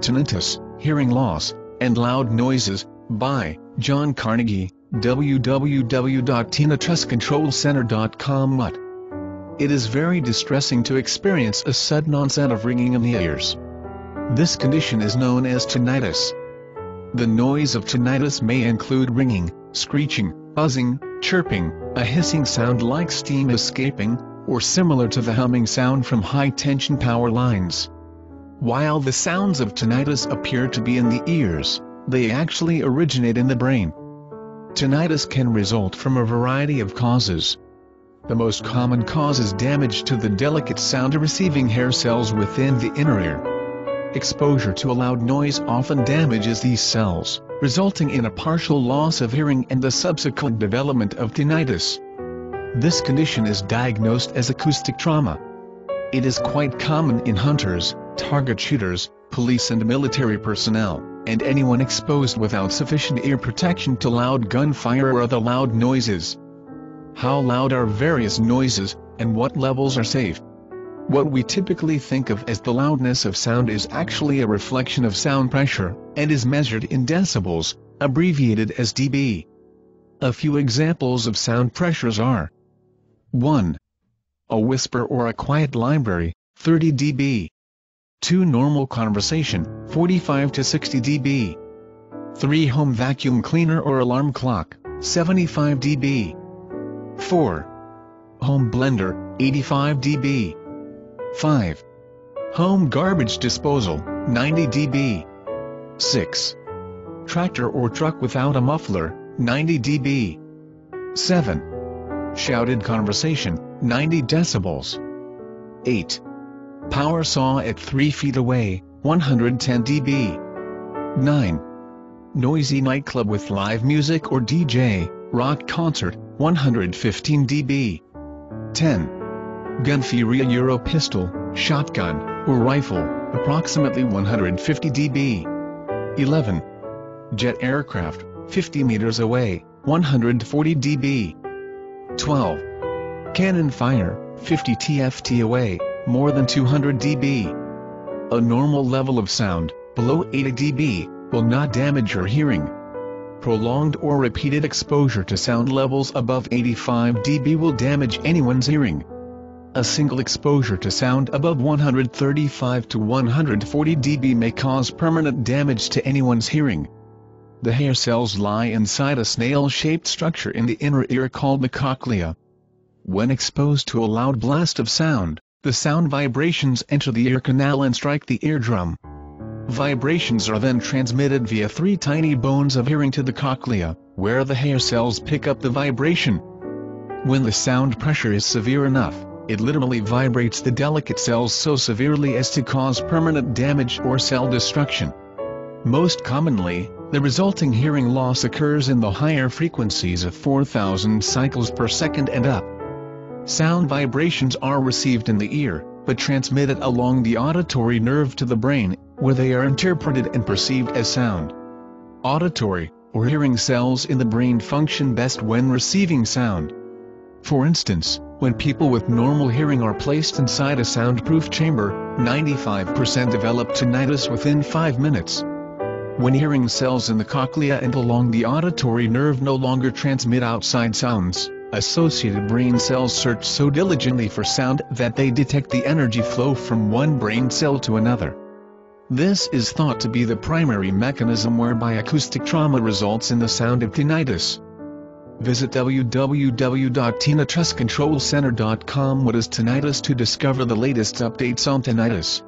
Tinnitus, Hearing Loss, and Loud Noises, by John Carnegie, www.tinnituscontrolcenter.com. What? It is very distressing to experience a sudden onset of ringing in the ears. This condition is known as tinnitus. The noise of tinnitus may include ringing, screeching, buzzing, chirping, a hissing sound like steam escaping, or similar to the humming sound from high-tension power lines. While the sounds of tinnitus appear to be in the ears, they actually originate in the brain. Tinnitus can result from a variety of causes. The most common cause is damage to the delicate sound-receiving hair cells within the inner ear. Exposure to a loud noise often damages these cells, resulting in a partial loss of hearing and the subsequent development of tinnitus. This condition is diagnosed as acoustic trauma. It is quite common in hunters, target shooters, police and military personnel, and anyone exposed without sufficient ear protection to loud gunfire or other loud noises. How loud are various noises, and what levels are safe? What we typically think of as the loudness of sound is actually a reflection of sound pressure, and is measured in decibels, abbreviated as dB. A few examples of sound pressures are: 1. A whisper or a quiet library, 30 dB. 2. Normal conversation, 45 to 60 dB. 3. Home vacuum cleaner or alarm clock, 75 dB. 4. Home blender, 85 dB. 5. Home garbage disposal, 90 dB. 6. Tractor or truck without a muffler, 90 dB. 7. Shouted conversation, 90 decibels. 8. Power saw at 3 feet away, 110 dB. 9. Noisy nightclub with live music or DJ, rock concert, 115 dB. 10. Gunfire Euro pistol, shotgun, or rifle, approximately 150 dB. 11. Jet aircraft, 50 meters away, 140 dB. 12. Canon fire, 50 TFT away, more than 200 dB. A normal level of sound, below 80 dB, will not damage your hearing. Prolonged or repeated exposure to sound levels above 85 dB will damage anyone's hearing. A single exposure to sound above 135 to 140 dB may cause permanent damage to anyone's hearing. The hair cells lie inside a snail-shaped structure in the inner ear called the cochlea. When exposed to a loud blast of sound, the sound vibrations enter the ear canal and strike the eardrum. Vibrations are then transmitted via 3 tiny bones of hearing to the cochlea, where the hair cells pick up the vibration. When the sound pressure is severe enough, it literally vibrates the delicate cells so severely as to cause permanent damage or cell destruction. Most commonly, the resulting hearing loss occurs in the higher frequencies of 4,000 cycles per second and up. Sound vibrations are received in the ear, but transmitted along the auditory nerve to the brain, where they are interpreted and perceived as sound. Auditory, or hearing cells in the brain function best when receiving sound. For instance, when people with normal hearing are placed inside a soundproof chamber, 95% develop tinnitus within 5 minutes. When hearing cells in the cochlea and along the auditory nerve no longer transmit outside sounds, associated brain cells search so diligently for sound that they detect the energy flow from one brain cell to another. This is thought to be the primary mechanism whereby acoustic trauma results in the sound of tinnitus. Visit www.tinnituscontrolcenter.com. What is tinnitus to discover the latest updates on tinnitus.